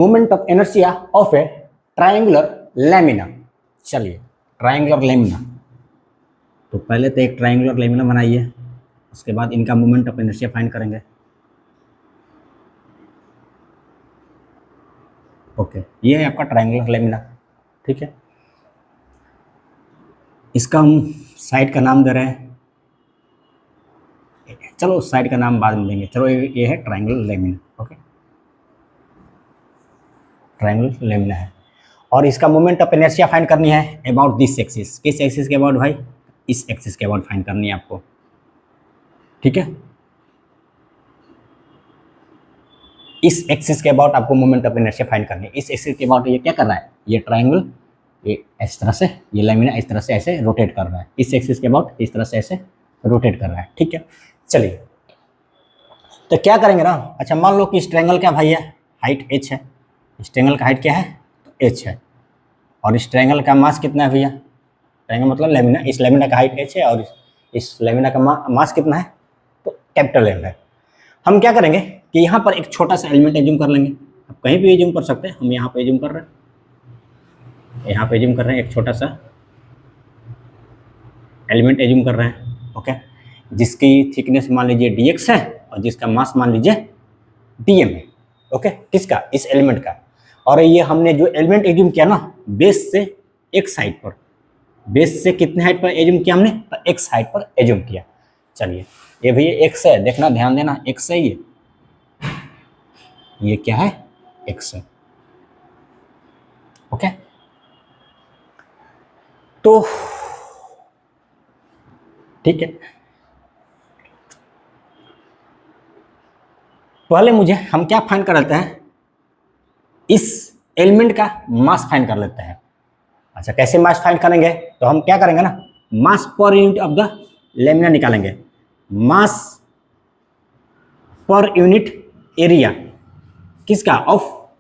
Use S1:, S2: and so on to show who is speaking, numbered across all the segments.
S1: Moment of inertia of A triangular lamina. चलिए triangular lamina, तो पहले तो एक ट्रायंगुलर लैमिना बनाइए, उसके बाद इनका मोमेंट ऑफ इनर्शिया फाइंड करेंगे। ओके, ये है आपका ट्रायंगुलर लैमिना, ठीक है। इसका हम साइड का नाम दे रहे हैं, चलो साइड का नाम बाद में देंगे। चलो ये है triangular lamina, okay, triangular lamina है। और इसका मोमेंट ऑफ इनर्शिया फाइंड करनी है अबाउट दिस एक्सिस। किस एक्सिस के अबाउट भाई? इस एक्सिस के अबाउट फाइंड करनी है आपको, ठीक है। इस एक्सिस के अबाउट आपको मोमेंट ऑफ इनर्शिया फाइंड करनी है। इस एक्सिस के अबाउट ये क्या कर रहा है? ये ट्रायंगल ये इस तरह से, ये लैमिना इस तरह से ऐसे रोटेट कर रहा है। इस एक्सिस के अबाउट इस तरह से ऐसे रोटेट कर रहा है, ठीक है। चलिए तो क्या करेंगे ना, अच्छा मान लो कि इस ट्रायंगल क्या भाई है, हाइट h है। इस ट्रायंगल का हाइट क्या है? तो h है। और इस ट्रायंगल का मास कितना है भैया? ट्रायंगल मतलब लैमिना, इस लैमिना का हाइट h है और इस लैमिना का मास कितना है? तो कैपिटल L है। हम क्या करेंगे कि यहाँ पर एक छोटा सा एलिमेंट एज्यूम कर लेंगे। आप कहीं भी एज्यूम कर सकते हैं, हम यहाँ पे एज्यूम कर रहे हैं, यहाँ पे एज्यूम कर रहे हैं, एक छोटा सा एलिमेंट एज्यूम कर रहे हैं, ओके, जिसकी थिकनेस मान लीजिए dx है और जिसका मास मान लीजिए dm है, ओके। किसका? इस एलिमेंट का। और ये हमने जो एलिमेंट एज्यूम किया ना, बेस से x हाइट पर, बेस से कितने हाइट पर एज्यूम किया हमने? तो x हाइट पर एज्यूम किया। चलिए ये भैया x है, देखना ध्यान देना, x है ये क्या है? x है, ओके। तो ठीक है, पहले मुझे हम क्या फाइंड कर लेते हैं? इस एलिमेंट का मास फाइंड कर लेते हैं। अच्छा कैसे मास फाइंड करेंगे? तो हम क्या करेंगे ना, मास per unit of the lamina निकालेंगे। मास पर यूनिट एरिया किसका? ऑफ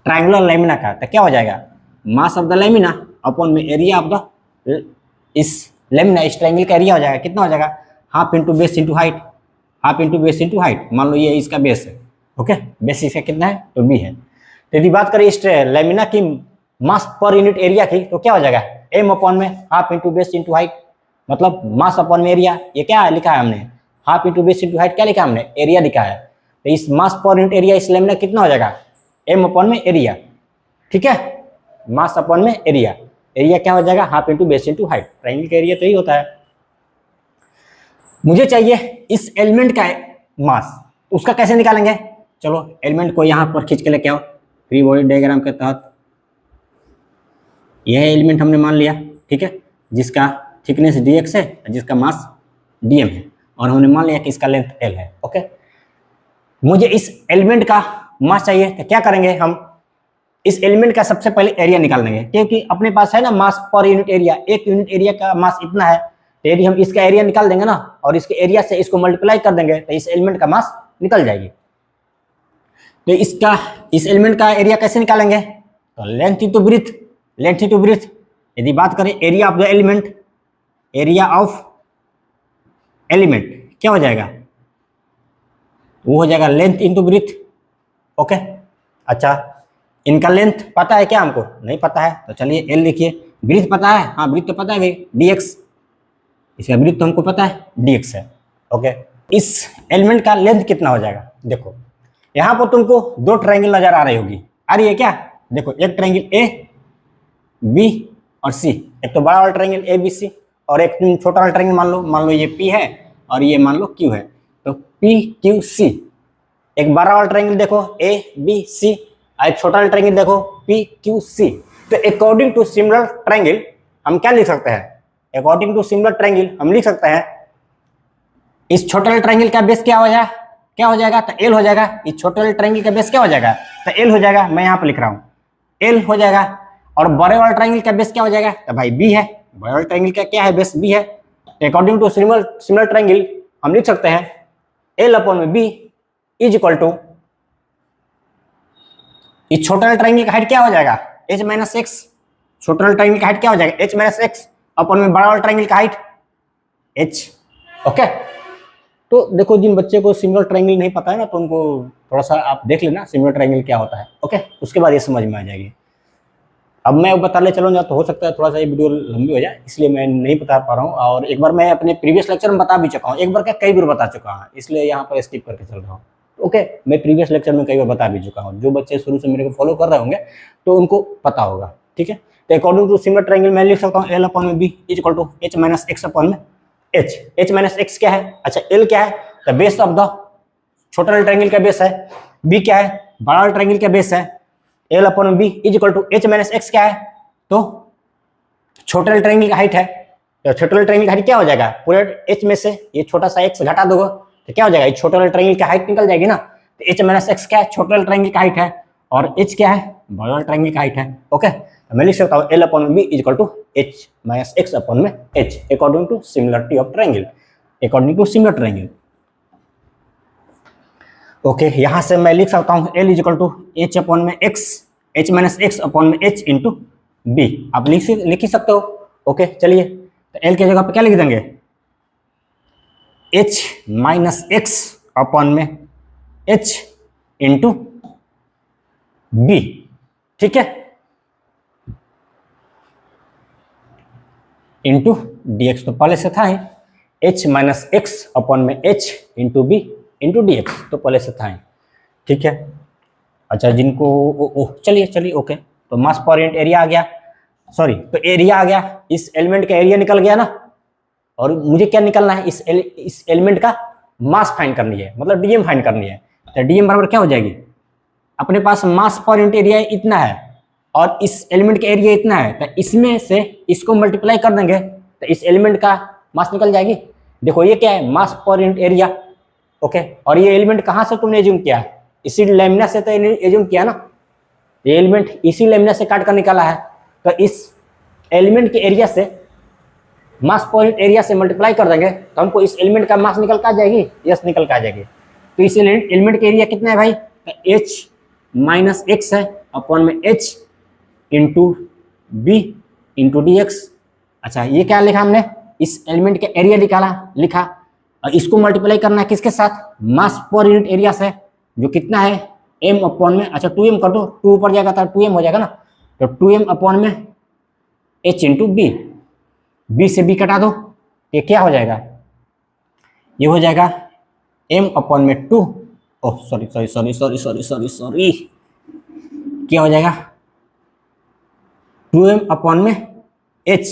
S1: ट्रायंगुलर लैमिना का। तो क्या हो जाएगा? मास ऑफ द लैमिना अपॉन में एरिया ऑफ द इस लैमिना, इस ट्रायंगल का एरिया हो जाएगा। कितना हो जाएगा? Half into base into height, half into base into height. मान लो ये इसका बेस है, ओके, बेस इसका कितना है? तो b है। तो यदि बात करें इस लैमिना की मास पर यूनिट एरिया की, तो क्या हो जाएगा? m अपॉन में half into base into height, मतलब मास अपॉन में एरिया। ये क्या लिखा है हमने? Half into base into height. क्या लिखा है हमने? एरिया लिखा है। तो इस मास पर यूनिट एरिया इस लैमिना कितना हो जाएगा? m अपॉन में एरिया, ठीक है, मास अपॉन में एरिया। एरिया क्या हो जाएगा? Half into base into height. Triangle का एरिया तो यही होता है। मुझे चाहिए इस एलिमेंट का मास, उसका कैसे निकालेंगे? चलो एलिमेंट को यहाँ पर खींच के लेके आओ। फ्री बॉडी डायग्राम के तहत यह एलिमेंट हमने मान लिया, ठीक है, जिसका थिकनेस dx है, जिसका मास dm है, और हमने मान लिया कि इसका लेंथ l है, ओके। मुझे इस एलिमेंट का मास चाहिए, तो क्या करेंगे हम? इस एलिमेंट का सबसे पहले एरिया निकाल लेंगे, क्योंकि अपने पास है ना मास पर यूनिट एरिया, एक यूनिट एरिया का मास इतना है। तो यदि हम इसका एरिया निकाल देंगे ना, और इसके एरिया से इसको मल्टीप्लाई कर देंगे, तो इस एलिमेंट का मास निकल जाएगी। तो इस एलिमेंट का एरिया कैसे निकालेंगे? तो length into breadth, length into breadth. यदि बात करें area of the element, area of element क्या हो जाएगा? वो हो जाएगा लेंथ इंटू ब्रीथ, ओके। अच्छा इनका लेंथ पता है क्या? हमको नहीं पता है, तो चलिए एल लिखिए। ब्रीथ पता है? हाँ ब्रीथ तो पता है भाई, dx। इसका ब्रीथ तो हमको पता है, dx है, ओके। इस एलिमेंट का लेंथ कितना हो जाएगा? देखो यहाँ पर तुमको दो ट्रायंगल नजर आ रही होगी, आ रही है क्या? देखो एक ट्रायंगल ए बी और सी, एक तो बड़ा वाला ट्रायंगल ए बी सी, और एक छोटा वाला ट्रायंगल मान लो ये पी है और ये मान लो क्यू है, तो पी क्यू सी। एक बड़ा वाला ट्रायंगल देखो ए बी सी, एक छोटा वाला ट्रायंगल देखो पी क्यू सी। तो अकॉर्डिंग टू सिमिलर ट्रायंगल हम क्या लिख सकते हैं? अकॉर्डिंग टू सिमिलर ट्रायंगल हम लिख सकते हैं इस छोटे वाले ट्रायंगल का बेस क्या हो जाएगा? क्या हो जाएगा? तो एल हो जाएगा। इस छोटे वाले ट्रायंगल का बेस क्या हो जाएगा? तो एल हो जाएगा। मैं यहाँ पे लिख रहा हूँ एल हो जाएगा। और बड़े वाले ट्रायंगल का बेस क्या हो जाएगा? तो भाई बी है। बड़े वाले ट्रायंगल का क्या है? बेस बी है। अकॉर्डिंग टू सिमिलर ट्रायंगल हम लिख सकते हैं एल अपॉन में बी इज इक्वल टू, इस छोटे वाले ट्रायंगल का हाइट क्या हो जाएगा? h minus x. छोटे वाले ट्रायंगल का हाइट क्या हो जाएगा? h माइनस एक्स अपॉन में बड़ा वाला ट्रायंगल का हाइट h, ओके। तो देखो जिन बच्चे को सिमिलर ट्रायंगल नहीं पता है ना, तो उनको थोड़ा सा आप देख लेना सिमिलर ट्रायंगल क्या होता है, ओके, उसके बाद ये समझ में आ जाएगी। अब मैं बताने चलूँगा तो हो सकता है थोड़ा सा ये वीडियो लंबी हो जाए, इसलिए मैं नहीं बता पा रहा हूँ। और एक बार मैं अपने प्रीवियस लेक्चर में बता भी चुका हूँ, एक बार क्या कई बार बता चुका हूँ, इसलिए यहाँ पर स्किप करके चल रहा हूँ। ओके, मैं प्रीवियस लेक्चर में कई बार बता भी चुका हूँ, जो बच्चे शुरू से मेरे को फॉलो कर रहे होंगे तो उनको पता होगा, ठीक है। तो अकॉर्डिंग टू सिमिलर ट्रायंगल मैं लिख सकता हूँ L अपॉन में B is equal to H minus X upon में H। H माइनस X क्या है? अच्छा, L क्या है? द बेस ऑफ द छोटा ट्रायंगल का बेस है, B क्या है? बड़ा ट्रायंगल का बेस है। L अपॉन में B is equal to H minus X क्या है? तो छोटा ट्रायंगल का हाइट है, तो छोटा ट्रायंगल का हाइट क्या हो जाएगा? पूरे H में से ये छोटा सा x घटा दोगे तो क्या हो जाएगा? छोटा ट्रायंगल की हाइट निकल जाएगी ना। तो H माइनस X क्या है? छोटा ट्रायंगल का हाइट है, और H क्या है? बड़ा ट्रायंगल का हाइट है। ओके, तो मैं लिख सकता हूँ L upon B is equal to H minus X upon में H according to similarity of triangle, according to similar triangle. Okay, यहां से मैं लिख सकता हूँ L is equal to H upon में X, H minus X upon में H into B। आप लिख ही सकते हो। ओके, चलिए, तो L की जगह पे क्या लिख देंगे? H माइनस X अपॉन में H इंटू B, ठीक है, इंटू dx तो पहले से था ही, H माइनस X अपॉन में H into B into dx तो पहले से था ही, ठीक है। अच्छा, जिनको चलिए ओके, तो मास पर यूनिट एरिया आ गया, सॉरी, तो एरिया आ गया, इस एलिमेंट का एरिया निकल गया ना। और मुझे क्या निकलना है? इस एलिमेंट का मास फाइंड करनी है, मतलब डीएम फाइंड करनी है। तो डीएम बराबर क्या हो जाएगी? अपने पास मास पर यूनिट एरिया इतना है और इस एलिमेंट का एरिया इतना है, तो इसमें से इसको मल्टीप्लाई कर देंगे तो इस एलिमेंट का मास निकल जाएगी। देखो ये क्या है? मास पर यूनिट एरिया। ओके, और ये एलिमेंट कहाँ से तुमने एज्यूम किया? इसी लेमिना से तो एज्यूम किया ना। ये एलिमेंट इसी लेमिना से काट कर निकाला है, तो इस एलिमेंट के एरिया से मास पर यूनिट एरिया से मल्टीप्लाई कर देंगे तो हमको इस एलिमेंट का मास निकल कर आ जाएगी। यस, निकल कर आ जाएगी। तो इस एलिमेंट का एरिया कितना है भाई? तो H माइनस X है अपॉन में H into B into DX। अच्छा, ये क्या लिखा हमने? इस एलिमेंट का एरिया लिखा, और इसको मल्टीप्लाई करना है किसके साथ? मास पर यूनिट एरिया से, जो कितना है? M अपॉन में, अच्छा 2M कर दो, 2 ऊपर जाएगा तो 2M हो जाएगा ना, तो 2M अपॉन में H इंटू B, B से B कटा दो, ये क्या हो जाएगा? ये हो जाएगा M अपॉन में 2, ओह सॉरी, क्या हो जाएगा? 2M अपॉन में H,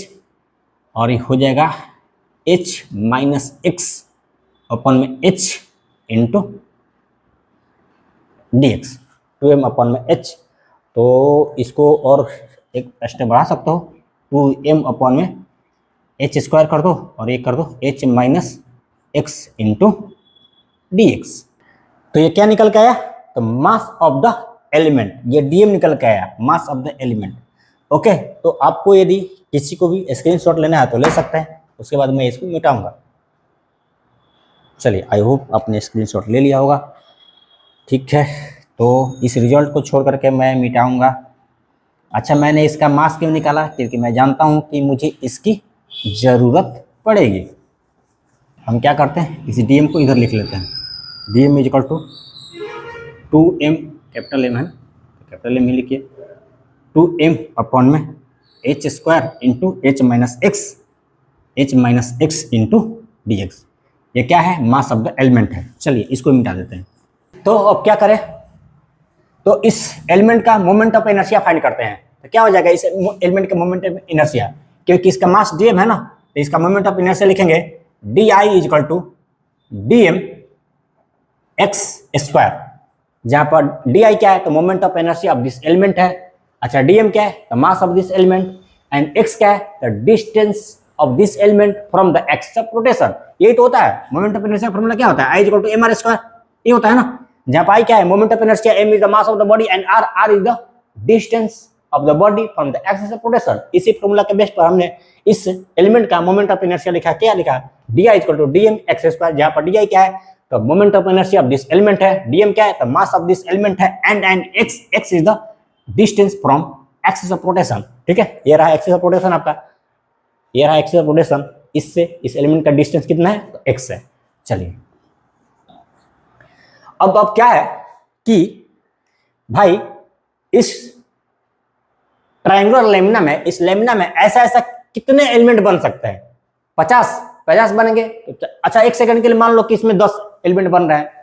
S1: और ये हो जाएगा H माइनस X अपॉन में H into DX, 2M upon में H। तो इसको और एक स्टेप बढ़ा सकते हो, 2M अपॉन में H स्क्वायर कर दो और ये कर दो H minus X into DX। तो ये क्या निकल के आया? तो मास ऑफ द एलिमेंट, ये DM निकल के आया, मास ऑफ द एलिमेंट। ओके, तो आपको यदि किसी को भी स्क्रीनशॉट लेना है तो ले सकते हैं, उसके बाद मैं इसको मिटाऊंगा। चलिए, आई होप आपने स्क्रीनशॉट ले लिया होगा, ठीक है। तो इस रिजल्ट को छोड़ करके मैं मिटाऊंगा। अच्छा, मैंने इसका मास क्यों निकाला? क्योंकि मैं जानता हूं कि मुझे इसकी ज़रूरत पड़ेगी। हम क्या करते हैं, इस DM को इधर लिख लेते हैं, DM is equal to 2M, capital M है, कैपिटल M ही लिखिए, 2M अपॉन में H square into H minus X into DX। ये क्या है? मास ऑफ द एलिमेंट है। चलिए इसको मिटा देते हैं। तो अब क्या करें? तो इस एलिमेंट का मोमेंट ऑफ इनर्शिया फाइंड करते हैं। तो क्या हो जाएगा इस एलिमेंट का मोमेंट ऑफ इनर्शिया? क्योंकि इसका मास DM है ना, तो इसका मोमेंट ऑफ इनर्शिया लिखेंगे DI is equal to DM X square, जहां पर DI क्या है? तो moment of inertia of this element है। अच्छा, DM क्या है? तो mass of this element, and X क्या है? The distance of this element from the axis of rotation. यही तो होता है मोमेंट ऑफ इनर्शिया फॉर्मूला, क्या होता है? I is equal to mr square, ये होता है ना। जहां पर I क्या है? Moment of inertia, m is the mass of the body and r is the distance of the body from the axis of rotation. इसी फॉर्मूला के बेस पर हमने इस एलिमेंट का मोमेंट ऑफ इनर्शिया लिखा, क्या लिखा? DI is equal to DM X square, जहां पर DI क्या है? तो moment of inertia of this element है, DM क्या है? तो मास ऑफ दिस एलिमेंट है, and X is the distance from axis of rotation. ठीक है, ये रहा एक्सिस ऑफ रोटेशन आपका, ये रहा एक्सिस ऑफ रोटेशन, इससे इस एलिमेंट का डिस्टेंस कितना है? तो X है। चलिए अब क्या है कि भाई इस ट्रायंगुलर लेमिना में, इस लेमिना में ऐसा ऐसा कितने एलिमेंट बन सकते हैं? 50 बनेंगे। अच्छा, एक सेकंड के लिए मान लो कि इसमें 10 एलिमेंट बन रहे हैं।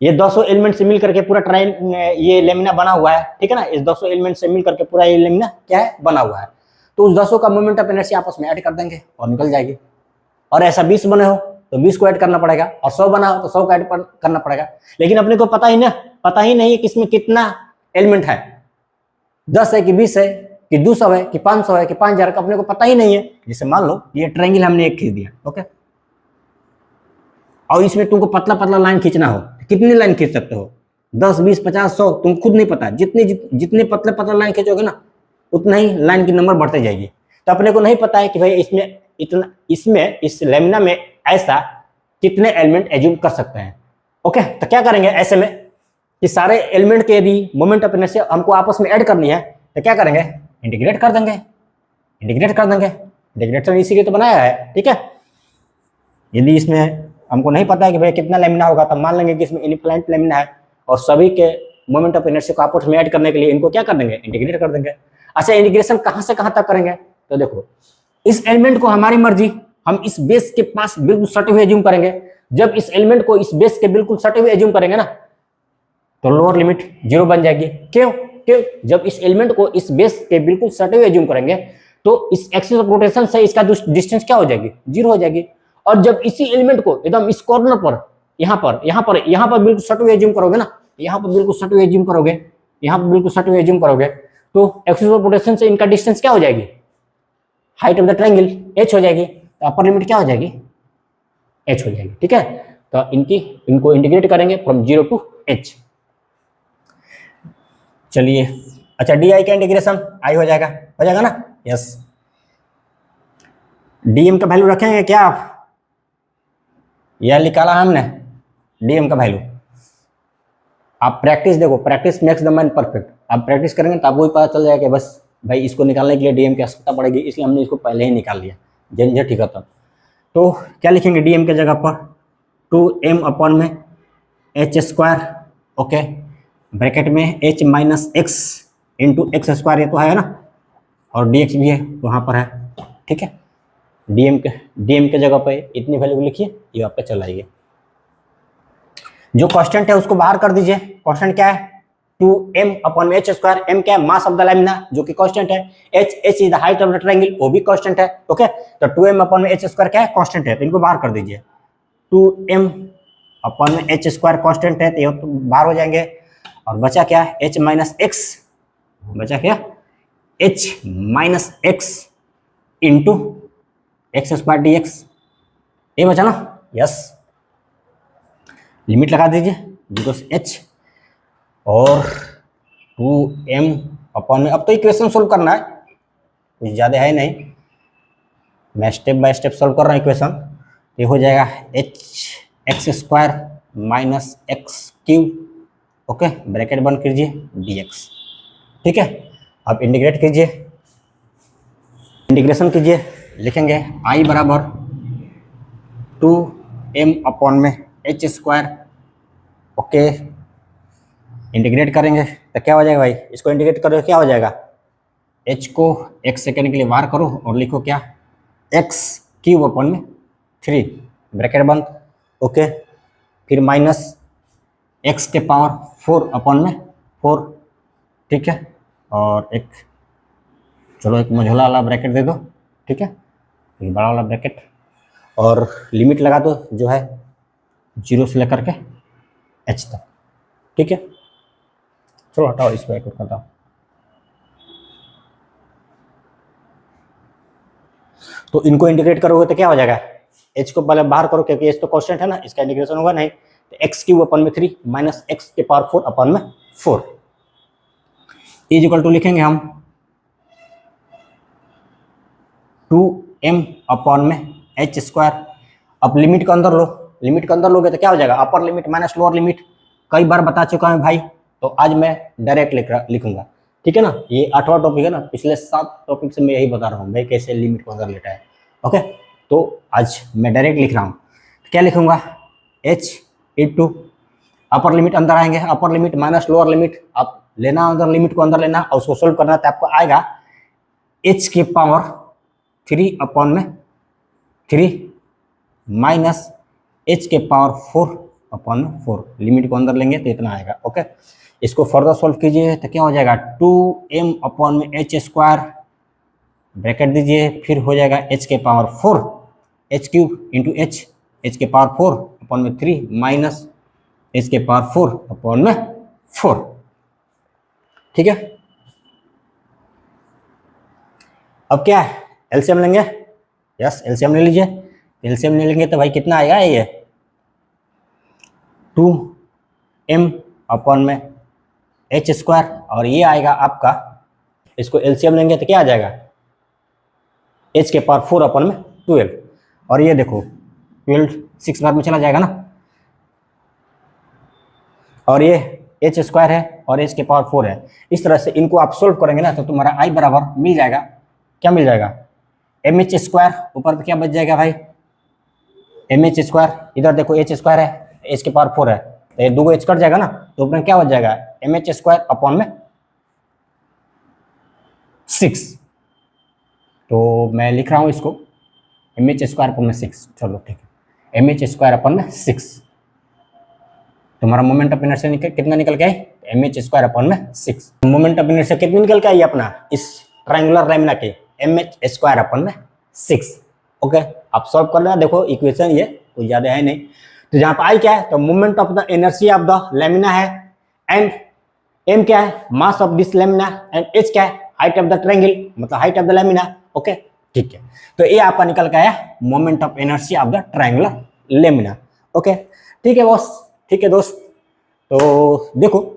S1: ये 200 एलिमेंट से मिल करके पूरा ये लेमिना बना हुआ है, ठीक है ना। इस 200 एलिमेंट से मिल करके पूरा ये लेमिना क्या है, बना हुआ है। तो उस 200 का मोमेंट ऑफ इनर्शिया आपस में ऐड कर देंगे और निकल जाएगी। और ऐसा 20 बने हो तो 20 को ऐड करना पड़ेगा, और 100 बना हो तो 100 को ऐड करना पड़ेगा। लेकिन अपने को पता ही नहीं है कि इसमें कितना एलिमेंट है, 10 है कि 20 है कि 200 है कि 500 है कि 5000 का अपने को पता ही नहीं है। जैसे मान लो ये ट्रायंगल हमने एक खींच दिया, ओके, और इसमें तुमको पतला पतला लाइन खींचना हो, कितनी लाइन खींच सकते हो? 10, 20, 50, 100, तुम खुद नहीं पता। जितने पतले पतला लाइन खींचोगे ना, उतना ही लाइन की नंबर बढ़ते जाएगी। तो अपने को नहीं पता है कि भाई इस लेमिना में ऐसा कितने एलिमेंट एज्यूम कर सकते हैं। ओके, तो क्या करेंगे ऐसे में कि सारे एलिमेंट के यदि मोमेंट ऑफ इनर्शिया हमको आपस में ऐड करनी है, तो क्या करेंगे? इंटीग्रेट कर देंगे। इंटीग्रेशन इसीलिए तो बनाया है, ठीक है। यदि इसमें हमको नहीं पता है कि भाई कितना लेमिना होगा, तब मान लेंगे कि इसमें इनफाइनाइट लेमिना है, और सभी के मोमेंट ऑफ इनर्शिया को आपस में ऐड करने के लिए इनको क्या कर देंगे? इंटीग्रेट कर देंगे। अच्छा, इंटीग्रेशन कहां से कहां तक करेंगे? तो देखो, इस एलिमेंट को हमारी मर्जी हम इस बेस के पास बिल्कुल सटे हुए एज्यूम करेंगे। जब इस एलिमेंट को इस बेस के बिल्कुल सटे हुए एज्यूम करेंगे ना, तो लोअर लिमिट 0 बन जाएगी। क्यों? जब इस एलिमेंट को इस बेस के बिल्कुल सटे हुए एज्यूम करेंगे तो इस एक्सिस ऑफ रोटेशन से इसका डिस्टेंस क्या हो जाएगी? 0 हो जाएगी। और जब इसी एलिमेंट को एकदम इस कॉर्नर पर यहाँ पर बिल्कुल सटे हुए एज्यूम करोगे ना, यहाँ पर बिल्कुल सटे हुए एज्यूम करोगे, तो एक्सिस ऑफ रोटेशन से इनका डिस्टेंस क्या हो जाएगी? Height of the triangle h हो जाएगी। तो अपर लिमिट क्या हो जाएगी? h हो जाएगी, ठीक है। तो इनको इंटीग्रेट करेंगे फ्रॉम 0 to h। चलिए, अच्छा, डी का इंटीग्रेशन आई हो जाएगा ना? यस। डीएम का वैल्यू रखेंगे क्या आप? यह निकाला हमने डीएम का वैल्यू। आप प्रैक्टिस देखो, practice makes the man perfect. आप प्रैक्टिस करेंगे तो आपको भी पता चल जाएगा कि बस भाई इसको निकालने के लिए डीएम की आवश्यकता पड़ेगी, इसलिए हमने इसको पहले ही निकाल लिया। झंझट ही खत्म। तो क्या लिखेंगे डीएम के जगह पर? 2m अपॉन में h², ओके, ब्रैकेट में h minus x into x², ये तो है ना, और dx भी है वहाँ पर है, ठीक है। डीएम के जगह पे इतनी वैल्यू लिखिए, ये आप पे चलाइए। जो कांस्टेंट है उसको बाहर कर दीजिए। कांस्टेंट क्या है? 2m अपॉन में h²। m क्या है? मास ऑफ द लेमिना, जो कि कांस्टेंट है। h is the height of the triangle, वो भी कांस्टेंट है, ओके। तो 2m अपॉन में h² क्या है? कांस्टेंट है, तो इनको बाहर कर दीजिए। 2m अपॉन में h² कांस्टेंट है, तो ये तो बाहर हो जाएंगे। और बचा क्या? h माइनस एक्स, बचा क्या? h minus x into x² dx, ये बचा ना? यस। लिमिट लगा दीजिए 0 से h, और 2m अपॉन में, अब तो इक्वेशन सोल्व करना है, कुछ ज़्यादा है नहीं, मैं स्टेप बाय स्टेप सोल्व कर रहा हूँ इक्वेशन। ये हो जाएगा x² minus x³, okay, bracket बंद कीजिए, dx, ठीक है। अब इंटीग्रेशन कीजिए, लिखेंगे i बराबर 2m अपॉन में h², ओके। इंटीग्रेट करेंगे तो क्या हो जाएगा भाई? इसको इंटीग्रेट करो क्या हो जाएगा? h को 1 सेकेंड के लिए बाहर करो और लिखो क्या? x³ अपॉन में 3, ब्रैकेट बंद, ओके। फिर माइनस x के पावर 4 अपॉन में 4, ठीक है। और एक मझोला वाला ब्रैकेट दे दो, ठीक है, एक बड़ा वाला ब्रैकेट, और लिमिट लगा दो जो है 0 से लेकर के h तक, ठीक है। चलो हटाओ, इस ब्रैकेट को हटाओ। तो इनको इंटीग्रेट करोगे तो क्या हो जाएगा? h को पहले बाहर करो, क्योंकि h तो कांस्टेंट है ना, इसका इंटीग्रेशन होगा नहीं। तो x³ अपॉन में 3 माइनस x के पावर 4 अपॉन में 4 इज इक्वल टू लिखेंगे हम 2m अपॉन में h²। अब लिमिट के अंदर लो, लिमिट के अंदर लोगे तो क्या हो जाएगा? Upper limit minus lower limit. कई बार बता चुका हूं भाई, तो आज मैं डायरेक्ट लिखूंगा, ठीक है ना। ये 8वां टॉपिक है ना, पिछले 7 टॉपिक से मैं यही बता रहा हूँ भाई कैसे लिमिट को अंदर लेटा है, ओके। तो आज मैं डायरेक्ट लिख रहा हूँ, क्या लिखूंगा? h इंटू अपर लिमिट अंदर आएंगे, upper limit minus lower limit, आप लेना अंदर लिमिट को अंदर लेना और उसको सोल्व करना, तो आपको आएगा h की पावर 3 अपॉन में 3 माइनस h के पावर 4 अपॉन 4, लिमिट को अंदर लेंगे तो इतना आएगा। ओके, इसको फर्दर सोल्व कीजिए तो क्या हो जाएगा 2m अपॉन में h स्क्वायर, ब्रैकेट दीजिए, फिर हो जाएगा h के power 4 h cube into h के पावर 4 अपॉन में 3 माइनस h के पावर 4 अपॉन में 4। ठीक है, अब क्या है, एलसीएम लेंगे। यस, एलसीएम ले लीजिए। एलसीएम ले लेंगे तो भाई कितना आएगा ये 2m अपॉन में h स्क्वायर, और ये आएगा आपका, इसको एलसीएम लेंगे तो क्या आ जाएगा h के पावर 4 अपॉन में 12, और ये देखो 12 6 बार में चला जाएगा ना, और ये h स्क्वायर है और h के पावर 4 है। इस तरह से इनको आप सोल्व करेंगे ना तो तुम्हारा i बराबर मिल जाएगा, क्या मिल जाएगा mh स्क्वायर, ऊपर पे क्या बच जाएगा भाई mh स्क्वायर, इधर देखो h स्क्वायर है, h के पावर 4 है, तो ये 2 h कट जाएगा ना, तो ऊपर क्या बच जाएगा mh स्क्वायर अपॉन में 6। तो मैं लिख रहा हूँ इसको mh स्क्वायर अपॉन में 6, चलो ठीक है, mh स्क्वायर अपॉन में 6, तुम्हारा मोमेंट ऑफ इनर्शिया कितना निकल के आई mh स्क्वायर अपॉन में 6। मोमेंट ऑफ इनर्शिया कितनी निकल के आई अपना इस ट्रायंगुलर लैमिना के mh स्क्वायर अपॉन में 6। ओके, आप सॉल्व कर लेना, देखो इक्वेशन ये कोई ज्यादा है नहीं। तो जहां पर आई क्या है, तो moment of the inertia of the lamina है, एंड m क्या है मास of this lamina, and h क्या है हाइट ऑफ द ट्रायंगल, मतलब height of the lamina. Okay ठीक है, तो ये आपका निकल के आया moment of inertia of the triangular lamina. Okay ठीक है बॉस, ठीक है दोस्त। तो देखो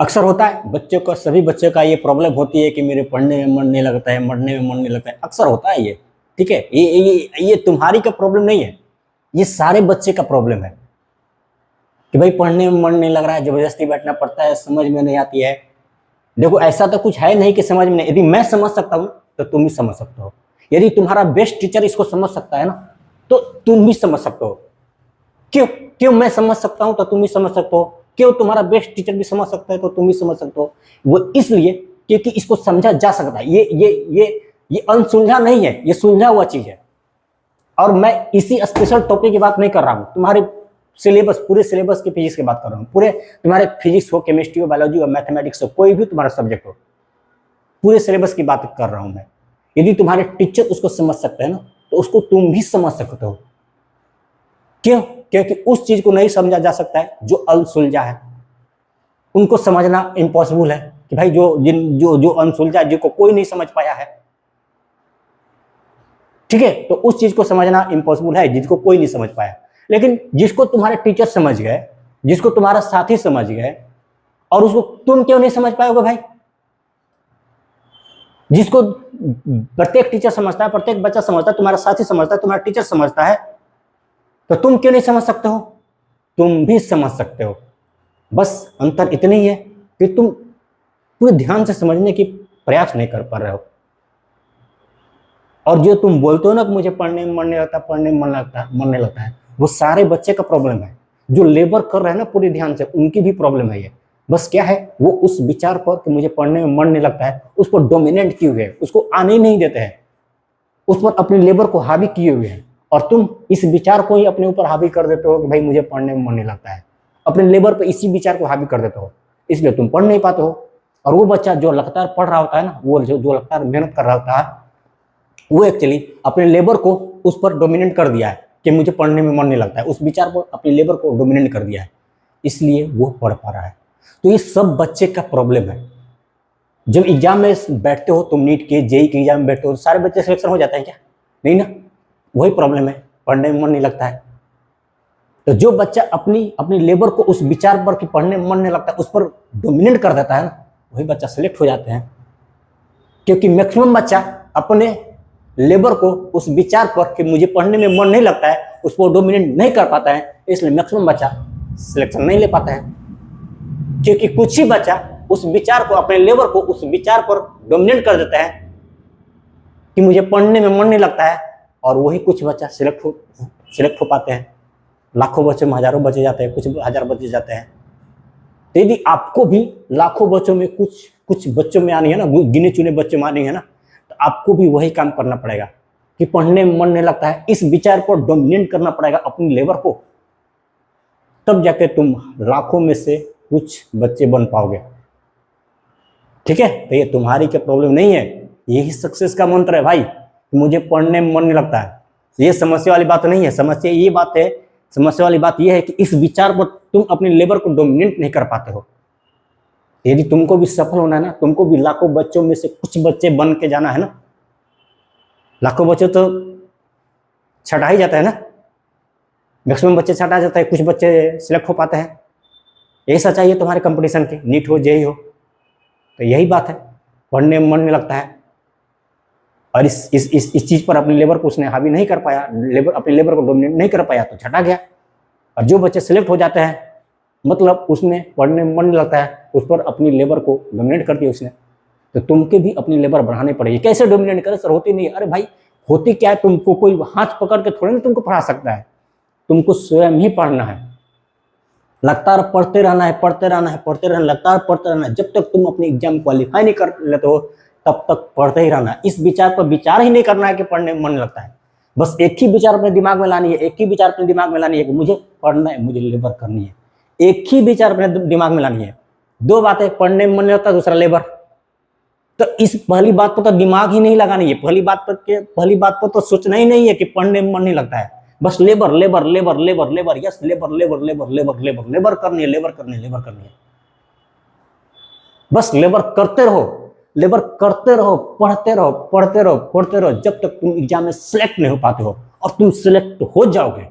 S1: अक्सर होता है बच्चों का, सभी बच्चों का ये प्रॉब्लम होती है कि मेरे पढ़ने में मन नहीं लगता है, पढ़ने में मन नहीं लगता है, अक्सर होता है ये। ठीक है, ये तुम्हारी का प्रॉब्लम नहीं है, ये सारे बच्चे का प्रॉब्लम है कि भाई पढ़ने में मन नहीं लग रहा है, जबरदस्ती बैठना पड़ता है, समझ में नहीं आती है। देखो ऐसा तो कुछ है नहीं कि समझ में नहीं, यदि मैं समझ सकता हूँ तो तुम भी समझ सकते हो, यदि तुम्हारा बेस्ट टीचर इसको समझ सकता है ना तो तुम भी समझ सकते हो। क्यों क्यों मैं समझ सकता हूं तो तुम भी समझ सकते हो, क्यों तुम्हारा बेस्ट टीचर भी समझ सकता है तो तुम भी समझ सकते हो, वो इसलिए क्योंकि इसको समझा जा सकता है। ये अनसुलझा नहीं है, ये सुलझा हुआ चीज है। और मैं इसी स्पेशल टॉपिक की बात नहीं कर रहा हूं, तुम्हारे सिलेबस, पूरे सिलेबस की फिजिक्स की बात कर रहा हूं, पूरे तुम्हारे फिजिक्स हो, केमिस्ट्री हो, बायोलॉजी हो, मैथमेटिक्स हो, कोई भी तुम्हारा सब्जेक्ट हो, पूरे सिलेबस की बात कर रहा हूं मैं। यदि तुम्हारे टीचर उसको समझ सकते हैं ना तो उसको तुम भी समझ सकते हो। क्यों? क्योंकि उस चीज को नहीं समझा जा सकता है जो अनसुलझा है, उनको समझना इम्पॉसिबल है कि भाई जो अनसुलझा है, जिसको कोई नहीं समझ पाया है। ठीक है, तो उस चीज को समझना इम्पॉसिबल है जिसको कोई नहीं समझ पाया, लेकिन जिसको तुम्हारे टीचर समझ गए, जिसको तुम्हारा साथी समझ गए, और उसको तुम क्यों नहीं समझ पाओगे भाई? जिसको प्रत्येक टीचर समझता है, प्रत्येक बच्चा समझता है, तुम्हारा साथी समझता है, तुम्हारा टीचर समझता है, तो तुम क्यों नहीं समझ सकते हो? तुम भी समझ सकते हो, बस अंतर इतनी ही है कि तुम पूरे ध्यान से समझने की प्रयास नहीं कर पा रहे हो। और जो तुम बोलते हो ना कि मुझे पढ़ने में मन नहीं लगता, पढ़ने में मन नहीं लगता है, वो सारे बच्चे का प्रॉब्लम है। जो लेबर कर रहे हैं ना पूरे ध्यान से, उनकी भी प्रॉब्लम है ये। बस क्या है, वो उस विचार पर कि मुझे पढ़ने में मन नहीं लगता है, उस पर डोमिनेट किए हुए हैं, उसको आने ही नहीं देते हैं, उस पर अपनी लेबर को हावी किए हुए हैं। और तुम इस विचार को ही अपने ऊपर हावी कर देते हो कि भाई मुझे पढ़ने में मन नहीं लगता है, अपने लेबर पर इसी विचार को हावी कर देते हो, इसलिए तुम पढ़ नहीं पाते हो। और वो बच्चा जो लगातार पढ़ रहा होता है ना, वो जो लगातार मेहनत कर रहा होता है, वो एक्चुअली अपने लेबर को उस पर डोमिनेट कर दिया है कि मुझे पढ़ने में मन नहीं लगता है, उस विचार पर अपनी लेबर को डोमिनेट कर दिया है, इसलिए वो पढ़ पा रहा है। तो ये सब बच्चे का प्रॉब्लम है। जब एग्जाम में बैठते हो तुम, नीट के जेई के एग्जाम में बैठते हो, सारे बच्चे सिलेक्शन हो जाते हैं क्या? नहीं ना, वही प्रॉब्लम है, पढ़ने में मन नहीं लगता है। तो जो बच्चा अपनी लेबर को उस विचार पर कि पढ़ने में मन नहीं लगता, उस पर डोमिनेट कर देता है ना, वही बच्चा सिलेक्ट हो जाते हैं। क्योंकि मैक्सिमम बच्चा अपने लेबर को उस विचार पर कि मुझे पढ़ने में मन नहीं लगता है, उस पर डोमिनेट नहीं कर पाता है, इसलिए मैक्सिमम बच्चा सिलेक्शन नहीं ले पाता है। क्योंकि कुछ ही बच्चा उस विचार को, अपने लेबर को उस विचार पर डोमिनेट कर देता है कि मुझे पढ़ने में मन नहीं लगता है, और वही कुछ बच्चा सिलेक्ट हो पाते हैं। लाखों बच्चों में हजारों बच्चे जाते हैं, कुछ हजार बच्चे जाते हैं। तो यदि आपको भी लाखों बच्चों में कुछ कुछ बच्चों में आनी है ना, गिने चुने बच्चों में आनी है ना, तो आपको भी वही काम करना पड़ेगा कि पढ़ने में मन नहीं लगता है, इस विचार को डोमिनेट करना पड़ेगा अपनी लेबर को, तब जाके तुम लाखों में से कुछ बच्चे बन पाओगे। ठीक है, तो ये तुम्हारी क्या प्रॉब्लम नहीं है, यही सक्सेस का मंत्र है भाई। मुझे पढ़ने में मन नहीं लगता है, ये समस्या वाली बात नहीं है। समस्या ये बात है, समस्या वाली बात यह है कि इस विचार पर तुम अपनी लेबर को डोमिनेट नहीं कर पाते हो। यदि तुमको भी सफल होना है ना, तुमको भी लाखों बच्चों में से कुछ बच्चे बन के जाना है ना, लाखों बच्चे तो छटा ही जाता है ना, मैक्सिमम बच्चे छटा जाता है, कुछ बच्चे सिलेक्ट हो पाते हैं। यही सच्चाई है तुम्हारे कंपटीशन की, नीट हो जेईई हो, तो यही बात है, पढ़ने में मन नहीं लगता है। और इस चीज पर अपनी लेबर को उसने हावी नहीं कर पाया, अपनी लेबर को डोमिनेट नहीं कर पाया, तो छटा गया। और जो बच्चे सिलेक्ट हो जाते हैं, मतलब उसने पढ़ने में मन नहीं लगता है, उस पर अपनी लेबर को डोमिनेट कर दिया उसने। तो तुमके भी अपनी लेबर बढ़ानी पड़ेगी। कैसे डोमिनेट करे सर, होती नहीं है। अरे भाई होती क्या है, तुमको कोई हाथ पकड़ के थोड़ी ना तुमको पढ़ा सकता है, तुमको स्वयं ही पढ़ना है। लगातार पढ़ते रहना है, पढ़ते रहना है, पढ़ते रहना, लगातार पढ़ते रहना है। जब तक तुम अपनी एग्जाम क्वालिफाई नहीं कर लेते हो, तब तक पढ़ते ही रहना है। इस विचार पर विचार ही नहीं करना है कि पढ़ने में मन लगता है। बस एक ही विचार अपने दिमाग में लानी है, एक ही विचार अपने दिमाग में लानी है कि मुझे पढ़ना है, मुझे लेबर करनी है। एक ही विचार अपने दिमाग में लानी है। दो बातें, पढ़ने में मन नहीं लगता, दूसरा लेबर। तो इस पहली बात पर तो दिमाग ही नहीं लगानी है, पहली बात पर तो सोचना ही नहीं है कि पढ़ने में मन नहीं लगता है। बस labour labour labour labour labour, yes labour labour labour labour labour labour करनी है, लेबर करनी है, लेबर करनी है। बस लेबर करते रहो, लेबर करते रहो, पढ़ते रहो, पढ़ते रहो, पढ़ते रहो, जब तक तुम एग्जाम में सिलेक्ट नहीं हो पाते हो। और तुम सिलेक्ट हो जाओगे,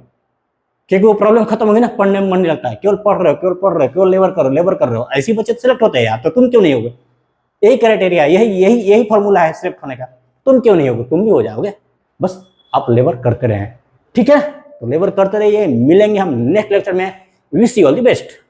S1: क्योंकि वो प्रॉब्लम खत्म होगी ना, पढ़ने में मन नहीं लगता है, केवल पढ़ रहे हो, केवल पढ़ रहे हो, केवल लेबर करो, लेबर कर रहे हो। ऐसी बच्चे सिलेक्ट होते हैं यार, तो तुम क्यों नहीं होगे? यही क्राइटेरिया, यही फॉर्मूला है सिलेक्ट होने का। तुम क्यों नहीं होगे? तुम भी हो जाओगे। बस आप लेबर करते रहें, ठीक है? तो लेबर करते रहिए। मिलेंगे हम नेक्स्ट लेक्चर में। Wish you all the best.